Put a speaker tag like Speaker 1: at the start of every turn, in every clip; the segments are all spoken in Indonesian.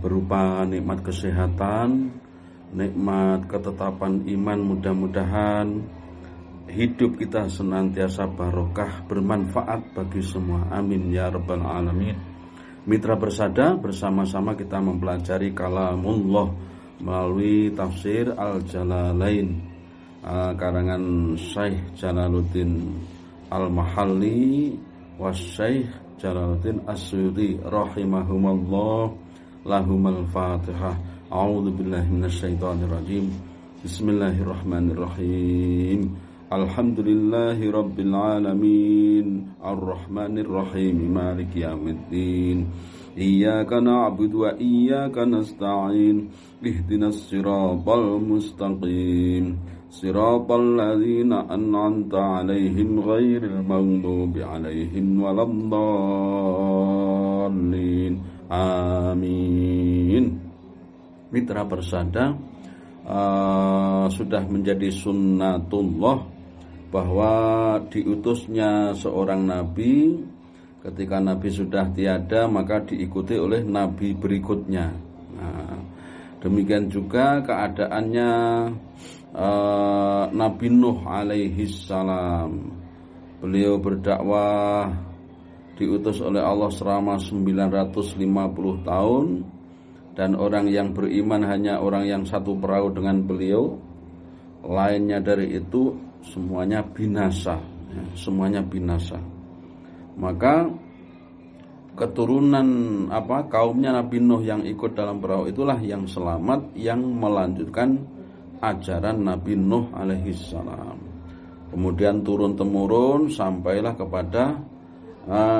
Speaker 1: berupa nikmat kesehatan, nikmat ketetapan iman. Mudah-mudahan hidup kita senantiasa barokah, bermanfaat bagi semua. Amin ya rabbal alamin. Mitra Bersada, bersama-sama kita mempelajari kalamullah melalui tafsir Al-Jalalain karangan Syekh Jalaluddin Al-Mahalli wa Syekh Jalaluddin As-Suyuti rahimahumallah. Lahumul Fatihah. A'udzu billahi minasyaitonir rajim. Bismillahirrahmanirrahim. Alhamdulillahi rabbil alamin, arrahmanir rahim, maliki yaumiddin. Iyyaka na'budu wa iyyaka nasta'in. Ihdinas siratal mustaqim. Siratal ladzina an'amta 'alaihim ghairil maghdubi 'alaihim waladdallin. Amin. Mitra Bersada, sudah menjadi sunnatullah bahwa diutusnya seorang nabi. Ketika nabi sudah tiada, maka diikuti oleh nabi berikutnya. Nah, demikian juga keadaannya Nabi Nuh alaihi salam. Beliau berdakwah, diutus oleh Allah selama 950 tahun, dan orang yang beriman hanya orang yang satu perahu dengan beliau. Lainnya dari itu semuanya binasa, ya, semuanya binasa. Maka keturunan kaumnya Nabi Nuh yang ikut dalam perahu itulah yang selamat, yang melanjutkan ajaran Nabi Nuh alaihi salam. Kemudian turun temurun sampailah kepada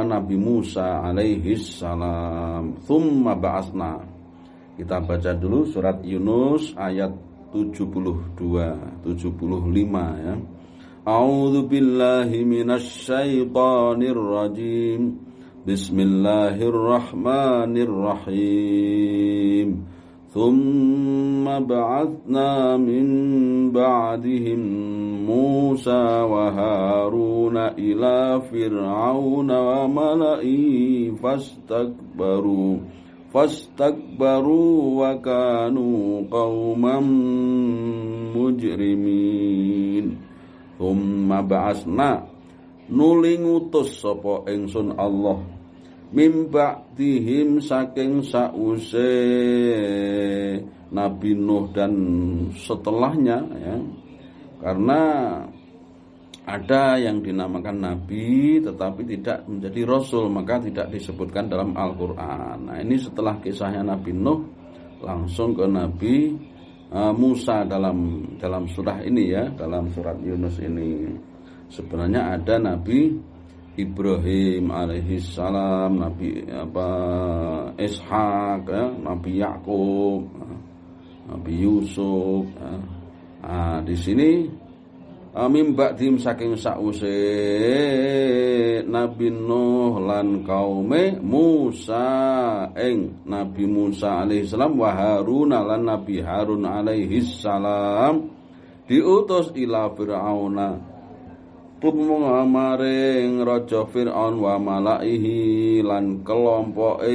Speaker 1: Nabi Musa alaihi salam. Tsumma ba'asna. Kita baca dulu surat Yunus ayat 75 ya. A'udzu billahi minasy syaithanir rajim. Bismillahirrahmanirrahim. Tsumma ba'atsna min ba'dihim Musa wa Haruna ila fir'auna wa mala'i fastakbaru wa kanu qauman mujrimin. Tsumma ba'asna, nuli ngutus sapa ingsun Allah, mim ba'dihim saking sause Nabi Nuh dan setelahnya ya. Karena ada yang dinamakan nabi tetapi tidak menjadi rasul, maka tidak disebutkan dalam Al-Qur'an. Nah, ini setelah kisahnya Nabi Nuh langsung ke Nabi Musa dalam surah ini ya, dalam surat Yunus ini. Sebenarnya ada Nabi Ibrahim alaihi salam, Nabi Ishak ya, Nabi Yakub, Nabi Yusuf ya. Nah, di sini mimbadim saking sause Nabi Nuh lan kaume Musa ing Nabi Musa alaihi salam wa Harun lan Nabi Harun alaihi salam diutus ila Fir'auna maring raja Fir'aun wa malaihi lan kelompoke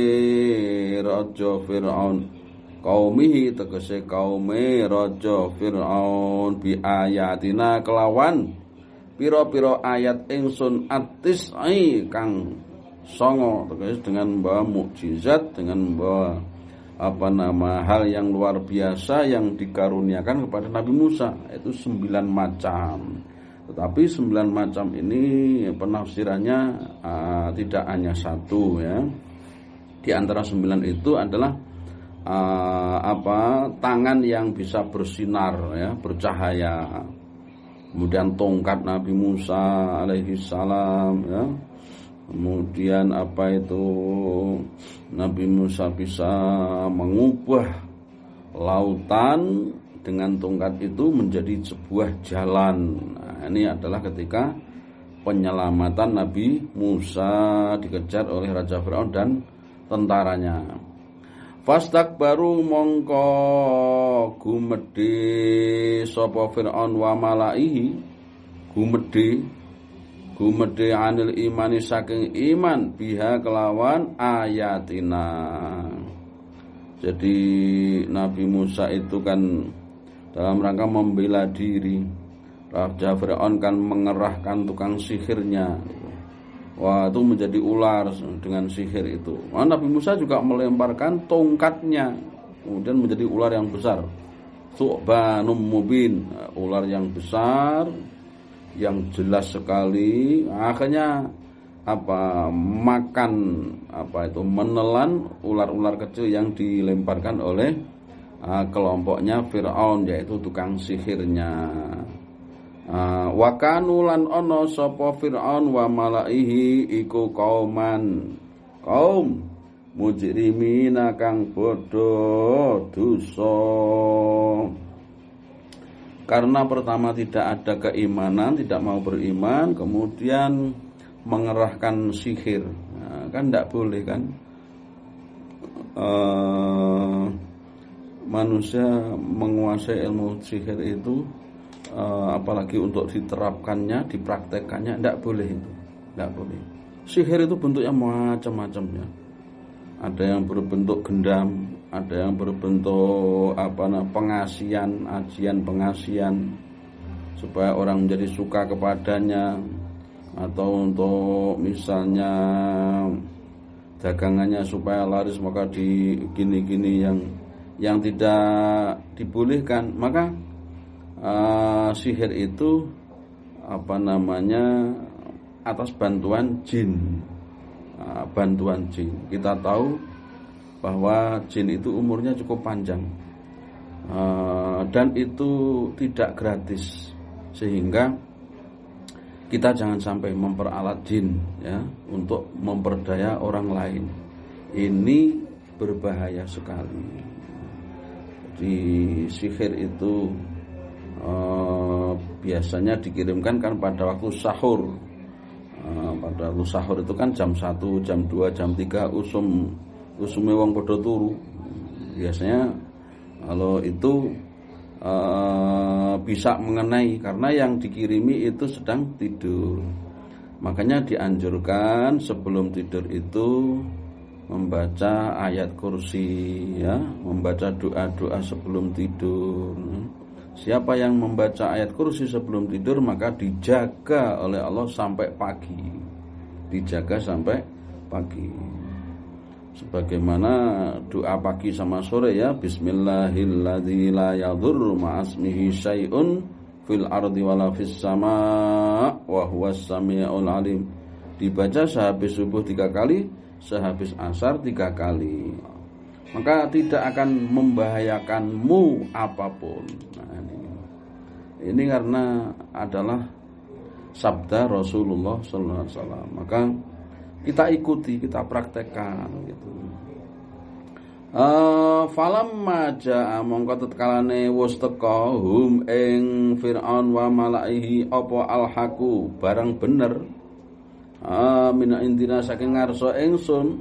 Speaker 1: raja Fir'aun. Kaumihi tegese kaume raja Fir'aun bi ayatina kelawan pira-pira ayat ingsun atisai kang songo, tegese dengan membawa mukjizat, dengan membawa hal yang luar biasa yang dikaruniakan kepada Nabi Musa, itu 9 macam. Tetapi 9 macam ini penafsirannya tidak hanya satu ya. Di antara 9 itu adalah tangan yang bisa bersinar ya, bercahaya. Kemudian tongkat Nabi Musa alaihi salam ya. Kemudian Nabi Musa bisa mengubah lautan dengan tongkat itu menjadi sebuah jalan. Nah, ini adalah ketika penyelamatan Nabi Musa dikejar oleh Raja Fir'aun dan tentaranya. Fastakbaru mongko gumedhe sapa Fir'aun wa malaihi, gumedhe anil imani saking iman biha kelawan ayatina. Jadi Nabi Musa itu kan dalam rangka membela diri. Raja Fir'aun kan mengerahkan tukang sihirnya. Wah, itu menjadi ular dengan sihir itu. Nah, Nabi Musa juga melemparkan tongkatnya, kemudian menjadi ular yang besar. Thu'banum mubin, ular yang besar, yang jelas sekali. Akhirnya menelan ular-ular kecil yang dilemparkan oleh kelompoknya Fir'aun, yaitu tukang sihirnya. Wa kanu lan ana sapa Fir'aun wa malaihi iku kaum mujrimina kang bodho dosa. Karena pertama tidak ada keimanan, tidak mau beriman, kemudian mengerahkan sihir. Nah, kan tidak boleh kan, manusia menguasai ilmu sihir itu, apalagi untuk diterapkannya, dipraktekannya, tidak boleh itu, tidak boleh. Sihir itu bentuknya macam-macam ya. Ada yang berbentuk gendam, ada yang berbentuk pengasian, ajian pengasian supaya orang menjadi suka kepadanya, atau untuk misalnya dagangannya supaya laris, maka di gini-gini yang tidak dibolehkan. Maka sihir itu atas bantuan jin. Bantuan jin. Kita tahu bahwa jin itu umurnya cukup panjang, dan itu tidak gratis, sehingga kita jangan sampai memperalat jin ya untuk memperdaya orang lain. Ini berbahaya sekali. Di sihir itu biasanya dikirimkan kan pada waktu sahur. Pada waktu sahur itu kan jam 1, jam 2, jam 3 usume wong padha turu. Biasanya kalau itu bisa mengenai, karena yang dikirimi itu sedang tidur. Makanya dianjurkan sebelum tidur itu membaca ayat kursi ya, membaca doa-doa sebelum tidur. Siapa yang membaca ayat kursi sebelum tidur maka dijaga oleh Allah sampai pagi. Dijaga sampai pagi. Sebagaimana doa pagi sama sore ya, bismillahilladzi la yadhurru ma'asmihi syai'un fil ardi wala fis sama wa huwas samiul alim. Dibaca sehabis subuh 3 kali, sehabis asar 3 kali. Maka tidak akan membahayakanmu apapun. Nah, ini karena adalah sabda Rasulullah sallallahu alaihi wasallam. Maka kita ikuti, kita praktekkan gitu. Falamma jaa mongko tetkalane wis teka hum ing Fir'aun wa malaihi apa alhaqu barang bener mina indina saking ngarsa ingsun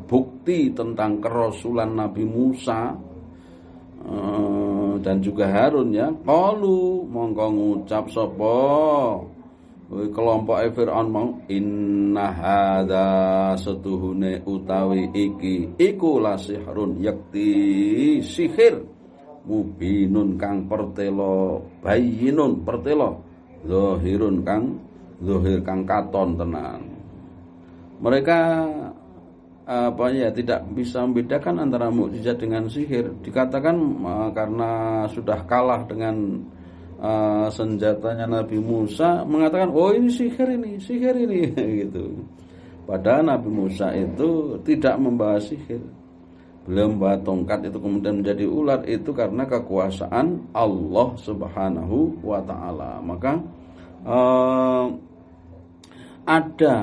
Speaker 1: bukti tentang kerasulan Nabi Musa dan juga Harun ya. Qalu mongko ngucap sapa kelompok Fir'aun mau, inna hadza setuhune utawi iki iku la sihrun yakti sihir mubinun kang pertelo bayinun pertelo zahirun kang zahir kang katon tenan. Mereka tidak bisa membedakan antara mukjizat dengan sihir. Dikatakan karena sudah kalah dengan senjatanya Nabi Musa, mengatakan oh ini sihir ini gitu. Padahal Nabi Musa itu tidak membawa sihir. Beliau membawa tongkat itu kemudian menjadi ular, itu karena kekuasaan Allah Subhanahu wa taala. Maka ada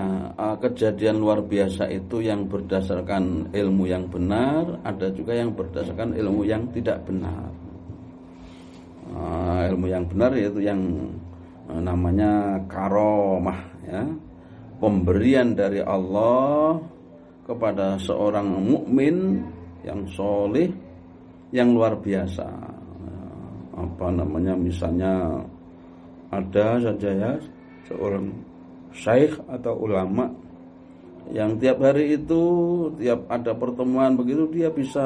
Speaker 1: kejadian luar biasa itu yang berdasarkan ilmu yang benar, ada juga yang berdasarkan ilmu yang tidak benar. Ilmu yang benar yaitu yang namanya karomah ya, pemberian dari Allah kepada seorang mukmin yang soleh yang luar biasa. Misalnya ada saja ya seorang syekh atau ulama yang tiap hari itu, tiap ada pertemuan begitu, dia bisa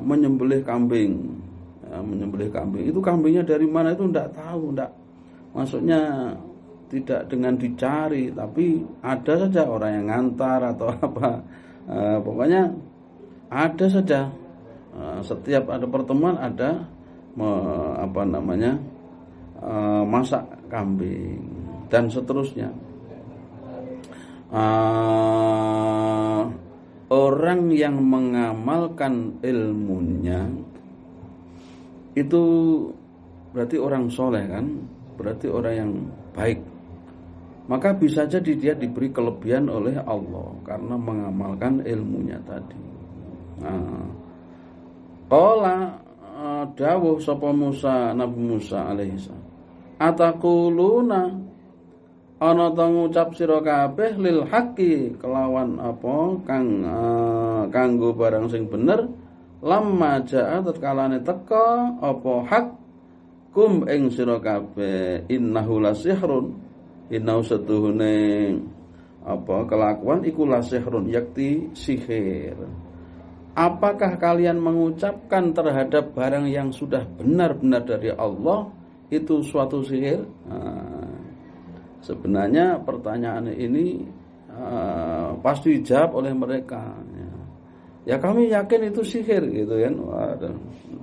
Speaker 1: menyembelih kambing. Ya, menyembelih kambing. Itu kambingnya dari mana itu tidak tahu, tidak. Maksudnya tidak dengan dicari, tapi ada saja orang yang ngantar atau apa. Pokoknya ada saja. Setiap ada pertemuan ada masak kambing dan seterusnya. Orang yang mengamalkan ilmunya itu berarti orang soleh kan, berarti orang yang baik. Maka bisa jadi dia diberi kelebihan oleh Allah karena mengamalkan ilmunya tadi. Qala dawuh sapa Musa, Nabi Musa alaihi salam, ataquluna ana ta ngucap sira kabeh lil haqqi kelawan apa kanggo barang sing bener, lamma jaa tatkalane teka apa hak kum ing sira kabeh, innahu lasihrun, innahu satuhune apa kelakuan iku lasihrun yakti sihir. Apakah kalian mengucapkan terhadap barang yang sudah benar-benar dari Allah itu suatu sihir? Sebenarnya pertanyaan ini pasti dijawab oleh mereka. Ya kami yakin itu sihir gitu kan.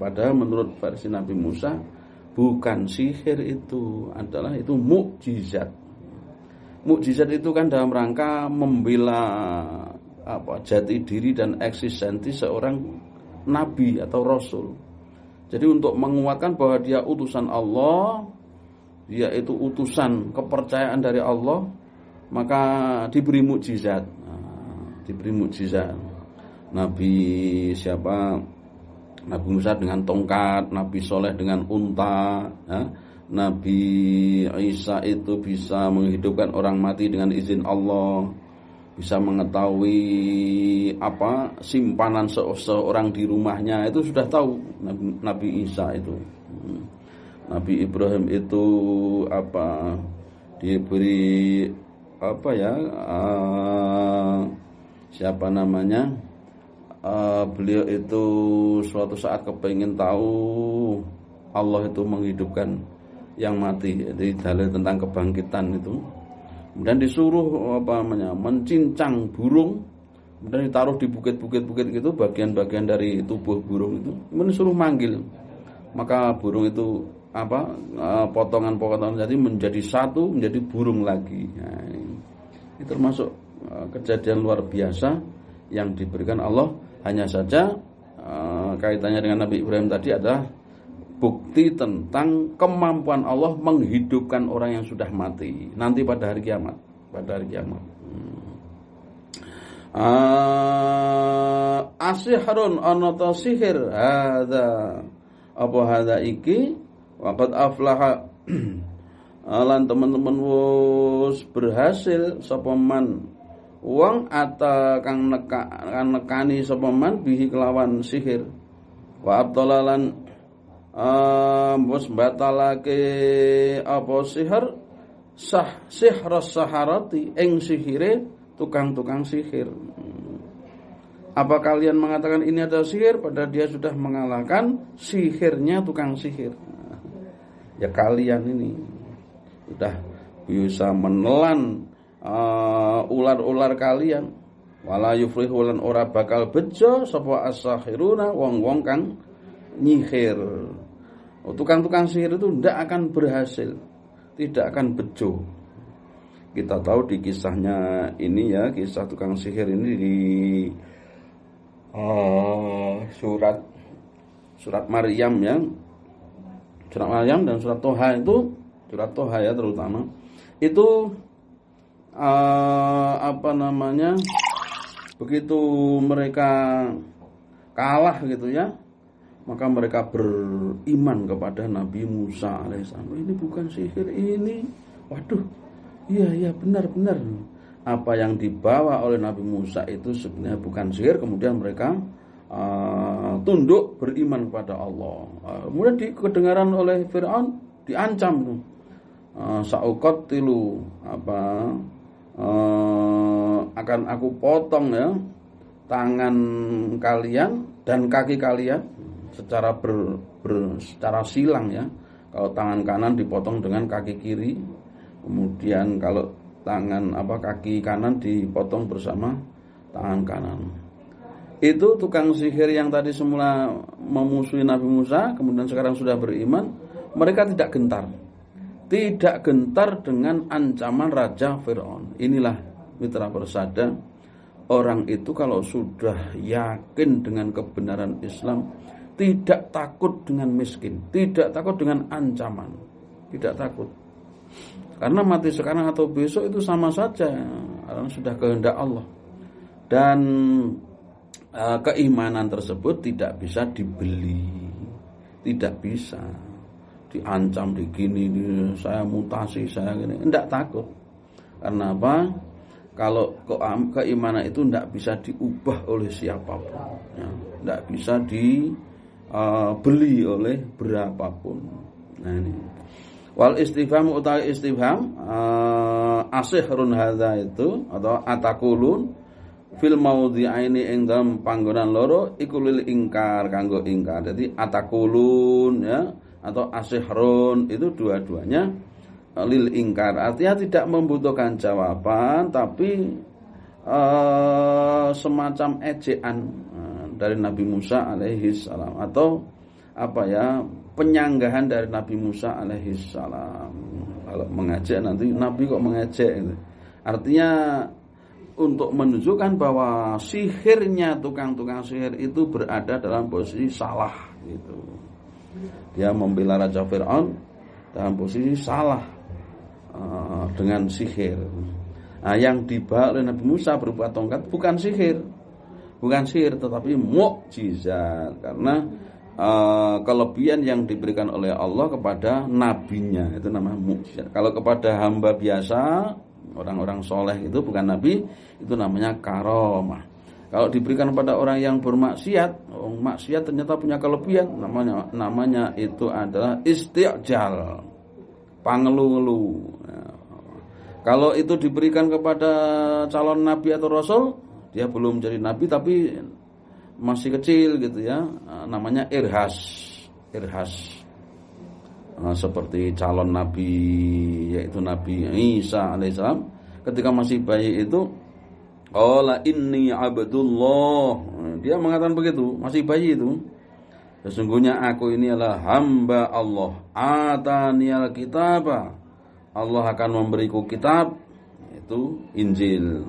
Speaker 1: Padahal menurut versi Nabi Musa bukan sihir, itu adalah mukjizat. Mukjizat itu kan dalam rangka membela jati diri dan eksistensi seorang nabi atau rasul. Jadi untuk menguatkan bahwa dia utusan Allah, dia itu utusan kepercayaan dari Allah, maka diberi mukjizat. Diberi mukjizat. Nabi Musa dengan tongkat, Nabi Soleh dengan unta, ya. Nabi Isa itu bisa menghidupkan orang mati dengan izin Allah, bisa mengetahui simpanan seseorang di rumahnya, itu sudah tahu Nabi Isa itu. Nabi Ibrahim itu diberi beliau itu suatu saat kepingin tahu Allah itu menghidupkan yang mati, jadi dalil tentang kebangkitan itu. Kemudian disuruh mencincang burung, kemudian ditaruh di bukit-bukit gitu, bagian-bagian dari tubuh burung itu, kemudian disuruh manggil, maka burung itu potongan-potongan jadi menjadi satu, menjadi burung lagi. Nah, ini termasuk kejadian luar biasa yang diberikan Allah. Hanya saja kaitannya dengan Nabi Ibrahim tadi adalah bukti tentang kemampuan Allah menghidupkan orang yang sudah mati nanti pada hari kiamat. Asihrun anata sihir hadza iki waqad aflaha lan teman-teman wis berhasil sapa man wong ata kang nekani sapa man bihi kelawan sihir, wa abdalalan bos batalake sihir sihras saharati ing sihire tukang-tukang sihir. Apa kalian mengatakan ini adalah sihir padahal dia sudah mengalahkan sihirnya tukang sihir? Ya kalian ini sudah bisa menelan ular-ular kalian. Wala yuflihu lan ora bakal bejo sapa as-sahiruna wong-wong kang nyihir. Tukang-tukang sihir itu tidak akan berhasil, tidak akan bejo. Kita tahu di kisahnya ini ya, kisah tukang sihir ini di surat Maryam ya. Surat Maryam dan surat Toha itu, surat Toha ya terutama itu begitu mereka kalah gitu ya, maka mereka beriman kepada Nabi Musa alaihissalam. Ini bukan sihir ini, waduh, iya benar-benar apa yang dibawa oleh Nabi Musa itu sebenarnya bukan sihir. Kemudian mereka tunduk beriman kepada Allah. Kemudian kedengaran oleh Fir'aun, diancam tuh. Sa'uqatilu akan aku potong ya tangan kalian dan kaki kalian secara secara silang ya. Kalau tangan kanan dipotong dengan kaki kiri, kemudian kalau kaki kanan dipotong bersama tangan kanan. Itu tukang sihir yang tadi semula memusuhi Nabi Musa, kemudian sekarang sudah beriman, mereka tidak gentar. Tidak gentar dengan ancaman Raja Fir'aun. Inilah mitra persada, orang itu kalau sudah yakin dengan kebenaran Islam, tidak takut dengan miskin, tidak takut dengan ancaman, tidak takut. Karena mati sekarang atau besok itu sama saja, karena sudah kehendak Allah. Dan keimanan tersebut tidak bisa dibeli, tidak bisa diancam digini, saya mutasi, saya gini, tidak takut. Karena apa? Kalau keimanan itu tidak bisa diubah oleh siapapun, ya, tidak bisa dibeli oleh berapapun. Nah ini. Wal istifham utawi istifham asihrun hadza itu atau atakulun fil maudhi'aini ing dalam panggonan loro iku lil ingkar kanggo ingkar. Jadi atakulun ya atau asihrun itu dua-duanya lil ingkar, artinya tidak membutuhkan jawaban tapi semacam ejaan dari Nabi Musa alaihi salam atau penyanggahan dari Nabi Musa alaihi salam. Kalau mengejek nanti Nabi kok mengejek gitu. Artinya untuk menunjukkan bahwa sihirnya tukang-tukang sihir itu berada dalam posisi salah gitu. Dia membela Raja Fir'aun dalam posisi salah dengan sihir. Nah, yang dibawa oleh Nabi Musa berupa tongkat bukan sihir tetapi mukjizat, karena kelebihan yang diberikan oleh Allah kepada nabinya itu namanya mukjizat. Kalau kepada hamba biasa, orang-orang soleh itu bukan nabi, itu namanya karomah. Kalau diberikan kepada orang yang bermaksiat, maksiat ternyata punya kelebihan, namanya itu adalah isti'jal, pangelu-ngelu. Kalau itu diberikan kepada calon nabi atau rasul, dia belum jadi nabi tapi masih kecil gitu ya, namanya irhas. Seperti calon nabi yaitu Nabi Isa alaihissalam, ketika masih bayi itu qala inni abdullah, dia mengatakan begitu, masih bayi itu, sesungguhnya aku ini adalah hamba Allah, ataniyal kitaba, Allah akan memberiku kitab, itu Injil,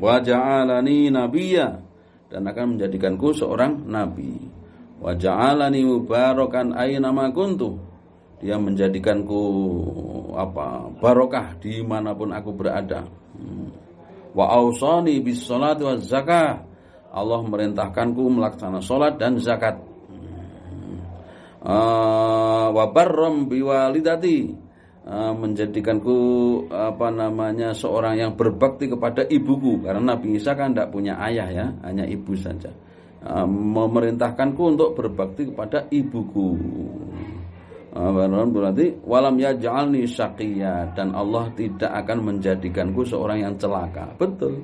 Speaker 1: wa ja'alani nabiyya, dan akan menjadikanku seorang nabi, wa ja'alani mubarakan aina ma kuntu, dia menjadikanku barokah dimanapun aku berada. Wa ausani bis salati waz zakah, Allah merintahkanku melaksanakan salat dan zakat. Wa barram biwalidati, menjadikanku seorang yang berbakti kepada ibuku, karena Nabi Isa kan tidak punya ayah ya, hanya ibu saja. Memerintahkanku untuk berbakti kepada ibuku. Berarti walam yaj'alni syaqiyya, dan Allah tidak akan menjadikanku seorang yang celaka. Betul.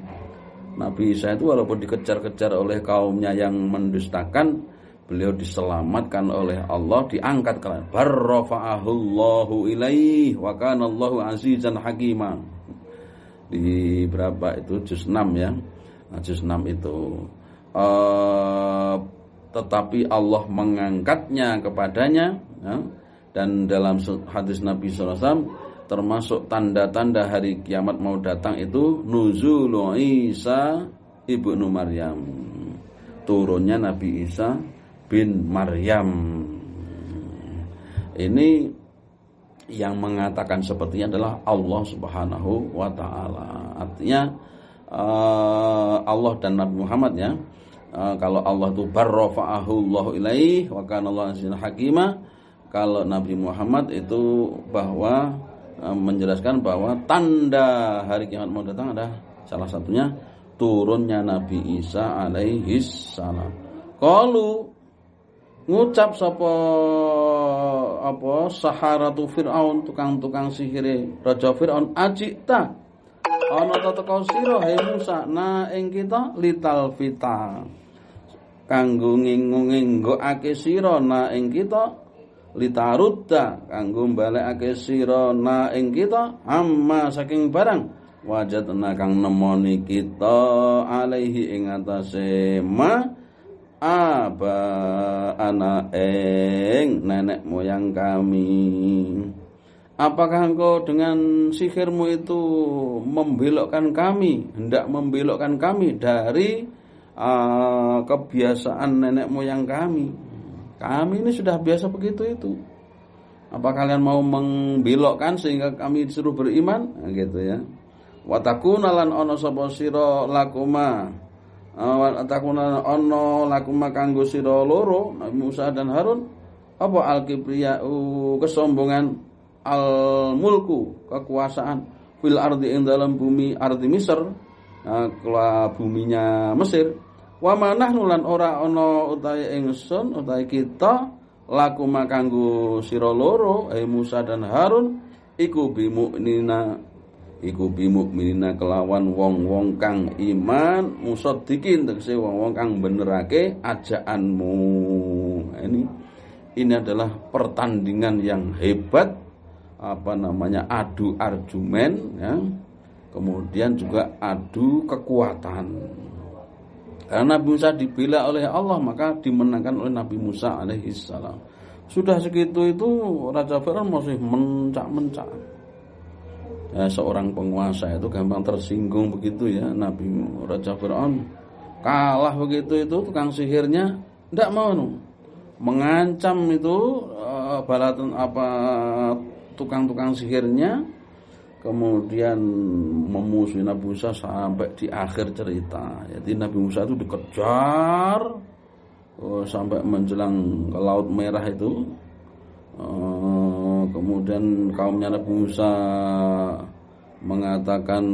Speaker 1: Nabi Isa itu walaupun dikejar-kejar oleh kaumnya yang mendustakan, beliau diselamatkan oleh Allah, diangkat ke langit. Barrafa'ahullahu ilaihi wa kana Allahu azizan hakima. Di berapa itu juz 6 ya. Juz 6 itu tetapi Allah mengangkatnya kepadanya ya. Dan dalam hadis Nabi SAW termasuk tanda-tanda hari kiamat mau datang itu nuzulu Isa ibnu Maryam, turunnya Nabi Isa bin Maryam. Ini yang mengatakan sepertinya adalah Allah Subhanahu wa taala. Artinya Allah dan Nabi Muhammad ya. Kalau Allah itu barrafa'ahu Allahu ilaihi wa kana Allahu azizan hakima. Kalau Nabi Muhammad itu bahwa menjelaskan bahwa tanda hari kiamat mau datang ada salah satunya turunnya Nabi Isa alaihi salam. Qalu ngucap sapa saharatu Fir'aun, tukang-tukang sihir Raja Fir'aun, ajita ana ta teka sira he Musa na ing kita lital fita kanggo nginggokake sira na ing kita litarudda kanggo balekake sira na ing kita amma saking barang wajadna kang nemoni kita alaihi ing atase ma aba ana ing nenek moyang kami. Apakah engkau dengan sihirmu itu membelokkan kami, hendak membelokkan kami dari kebiasaan nenek moyang kami? Kami ini sudah biasa begitu itu. Apa kalian mau membelokkan sehingga kami disuruh beriman? Nah, gitu ya. Wa takuna lan ana sapa sira lakuma. Wa takuna ana lakuma kanggo sira loro Nabi Musa dan Harun apa al-kibriyau kesombongan al-mulku kekuasaan fil ardi ing dalam bumi ardi Mesir buminya Mesir. Wa manahnu lan ora ana utahe ingsun utahe kita laku kanggo sira loro Musa dan Harun iku bimuknina kelawan wong-wong kang iman musaddiqin tegese wong-wong kang benerake ajaanmu. Ini adalah pertandingan yang hebat, adu argumen ya. Kemudian juga adu kekuatan. Karena Nabi Musa dibela oleh Allah, maka dimenangkan oleh Nabi Musa alaihissalam. Sudah segitu itu Raja Fir'aun masih mencak-mencak. Ya, seorang penguasa itu gampang tersinggung begitu ya. Raja Fir'aun kalah begitu itu tukang sihirnya tidak mau mengancam itu tukang-tukang sihirnya. Kemudian memusuhi Nabi Musa sampai di akhir cerita. Jadi Nabi Musa itu dikejar sampai menjelang ke Laut Merah itu. Kemudian kaumnya Nabi Musa mengatakan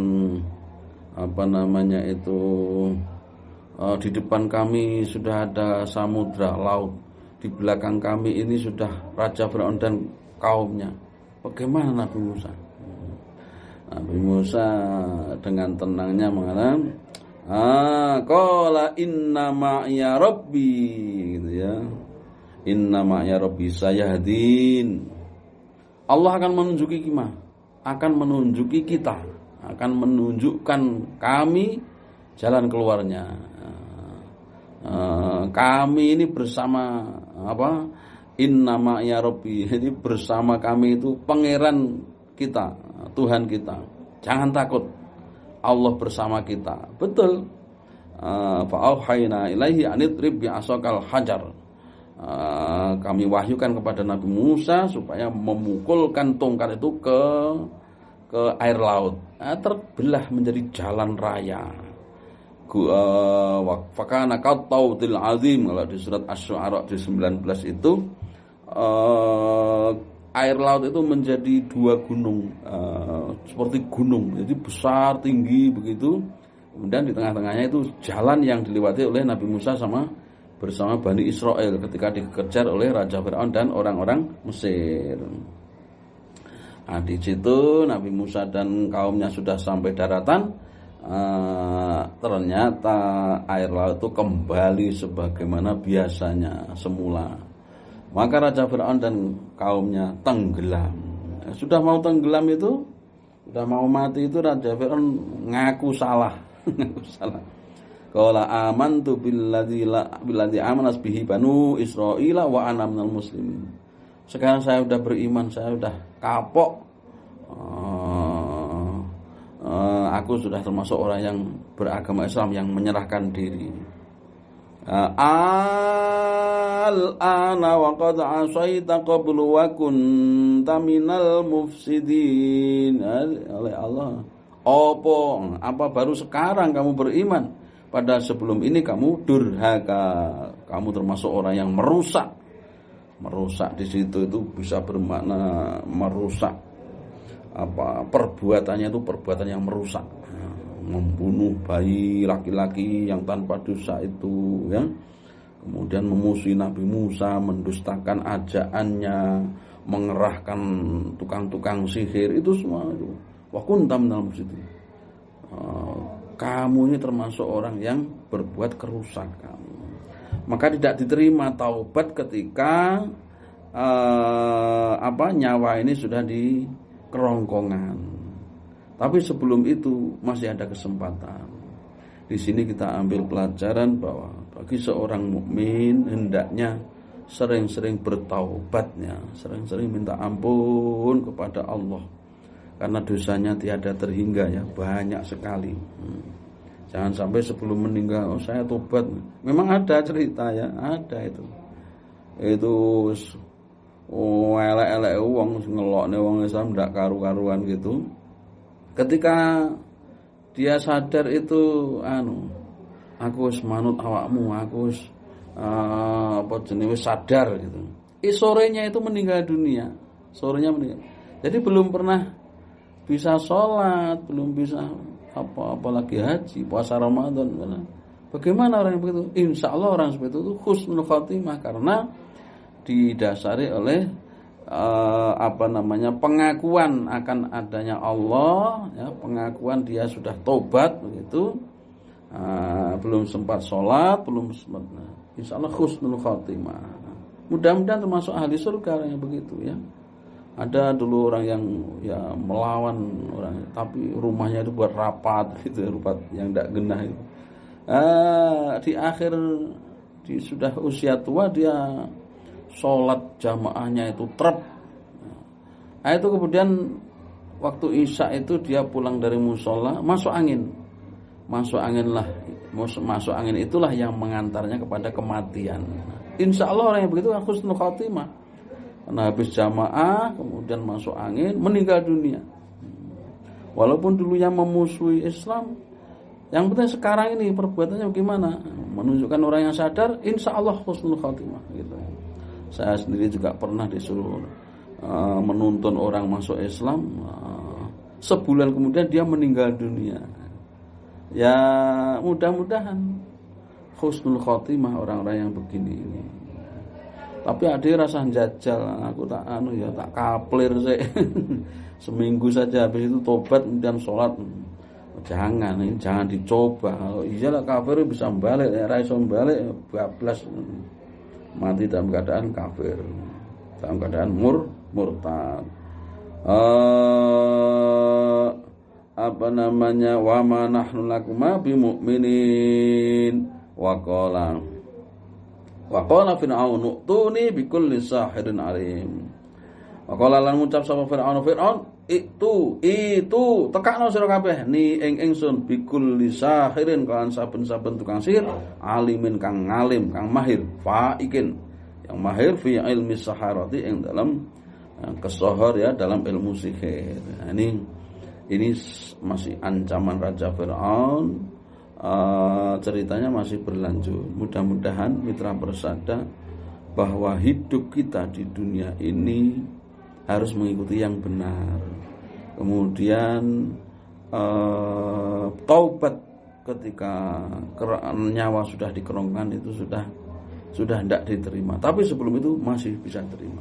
Speaker 1: di depan kami sudah ada samudra laut, di belakang kami ini sudah Raja Fir'aun dan kaumnya. Bagaimana Nabi Musa? Nabi Musa dengan tenangnya mengatakan, qala inna ma'iya rabbi, gitu ya. Inna ma'iya rabbi sayahdin. Allah akan menunjuki kita, akan menunjukkan kami jalan keluarnya. Kami ini bersama Inna ma'iya rabbi. Jadi bersama kami itu pangeran kita, Tuhan kita. Jangan takut, Allah bersama kita. Betul. Fa'auhayna ilaihi anidrib bi'asakal hajar. Kami wahyukan kepada Nabi Musa supaya memukulkan tongkat itu ke air laut. Terbelah menjadi jalan raya. Fakana qattautil azim, kalau di surat Asy-Syu'ara di 19 itu air laut itu menjadi dua gunung, seperti gunung, jadi besar tinggi begitu. Kemudian di tengah-tengahnya itu jalan yang dilewati oleh Nabi Musa bersama Bani Israel ketika dikejar oleh Raja Fir'aun dan orang-orang Mesir. Nah, di situ Nabi Musa dan kaumnya sudah sampai daratan. Ternyata air laut itu kembali sebagaimana biasanya semula. Maka Raja Fir'aun dan kaumnya tenggelam. Sudah mau tenggelam itu, sudah mau mati itu, Raja Fir'aun ngaku salah. Qala amantu billadzi amanas bihi banu Israila wa ana minal muslimin. Sekarang saya sudah beriman, saya sudah kapok. Aku sudah termasuk orang yang beragama Islam, yang menyerahkan diri. Al-ana wa qad asaita qablu wa kunta minal mufsidin. Oleh Allah, apa baru sekarang kamu beriman? Padahal sebelum ini kamu durhaka, kamu termasuk orang yang merusak. Merusak di situ itu bisa bermakna merusak. Perbuatannya itu perbuatan yang merusak. Membunuh bayi laki-laki yang tanpa dosa itu, ya. Kemudian memusuhi Nabi Musa, mendustakan ajaannya, mengerahkan tukang-tukang sihir, itu semua itu. Wa kunta minal mufsidin. kamu ini termasuk orang yang berbuat kerusakan. Maka tidak diterima taubat ketika nyawa ini sudah di kerongkongan. Tapi sebelum itu masih ada kesempatan. Di sini kita ambil pelajaran bahwa bagi seorang mukmin hendaknya sering-sering bertaubatnya, sering-sering minta ampun kepada Allah. Karena dosanya tiada terhingga ya, banyak sekali. Jangan sampai sebelum meninggal, saya tobat. Memang ada cerita ya, ada itu. Itu elek-elek wong ngelokne wong Islam ndak karu-karuan gitu. Ketika dia sadar itu aku wis manut awakmu, aku wis sadar gitu. Sorenya itu meninggal dunia. Sorenya meninggal. Jadi belum pernah bisa sholat, belum bisa apalagi haji, puasa Ramadan. Bagaimana orang yang begitu? Insya Allah orang seperti itu husnul khotimah karena didasari oleh pengakuan akan adanya Allah, ya, pengakuan dia sudah tobat begitu, belum sempat sholat, belum sempat. Insya Allah husnul khotimah. Mudah-mudahan termasuk ahli surga yang begitu ya. Ada dulu orang yang ya melawan orang, tapi rumahnya itu buat rapat gitu, rapat yang tidak genah itu. Di akhir sudah usia tua dia sholat jamaahnya itu trep. Nah, itu kemudian waktu Isya itu dia pulang dari musola, masuk angin itulah yang mengantarnya kepada kematian. Insya Allah orang yang begitu husnul khotimah. Karena habis jamaah kemudian masuk angin, meninggal dunia. Walaupun dulunya memusuhi Islam, yang penting sekarang ini perbuatannya bagaimana? Menunjukkan orang yang sadar, insya Allah husnul khotimah gitu. Saya sendiri juga pernah disuruh menuntun orang masuk Islam, sebulan kemudian dia meninggal dunia. Ya mudah-mudahan husnul khotimah orang-orang yang begini ini. Tapi ada rasa jajal, aku tak kaplir sih. Seminggu saja habis itu tobat kemudian sholat. Jangan dicoba. Kalau iyalah kafir bisa balik, ra iso balik bablas. Mati dalam keadaan kafir, dalam keadaan murtad. Wa ma nahnu lakuma bimu'minin wa qala fir'aun nu'tuni bikulli sahirin alim. Wa qala lan ngucap sapa Fir'aun itu tekakno sira kabeh ni ingsun bikulli sahirin kan saben-saben tukang sihir alimin kang ngalim kang mahir faikin yang mahir fi ilmi saharati ing dalam kesohor ya dalam ilmu sihir. Nah, ini masih ancaman Raja Fir'aun. Ceritanya masih berlanjut. Mudah-mudahan mitra persada bahwa hidup kita di dunia ini harus mengikuti yang benar. Kemudian taubat ketika nyawa sudah dikerongkan itu sudah tidak diterima. Tapi sebelum itu masih bisa terima.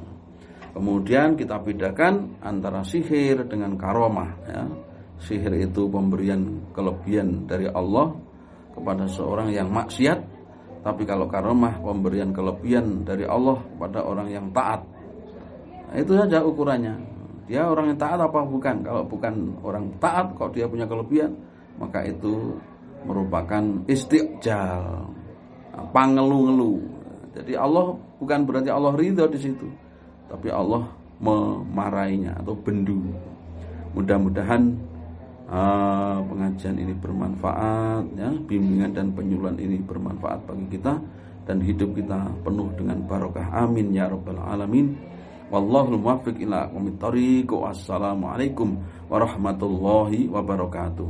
Speaker 1: Kemudian kita bedakan antara sihir dengan karomah ya. Sihir itu pemberian kelebihan dari Allah kepada seorang yang maksiat, tapi kalau karomah pemberian kelebihan dari Allah kepada orang yang taat. Nah, itu saja ukurannya. Dia orang yang taat apa bukan? Kalau bukan orang taat kok dia punya kelebihan, maka itu merupakan istiqjal, pangelu-ngelu. Jadi Allah bukan berarti Allah ridho di situ, tapi Allah memarahinya atau bendu. Mudah-mudahan pengajian ini bermanfaat ya, bimbingan dan penyuluhan ini bermanfaat bagi kita dan hidup kita penuh dengan barokah. Amin ya rabbal alamin. Wallahul muwaffiq ila aqwamit thoriq. Wassalamualaikum warahmatullahi wabarakatuh.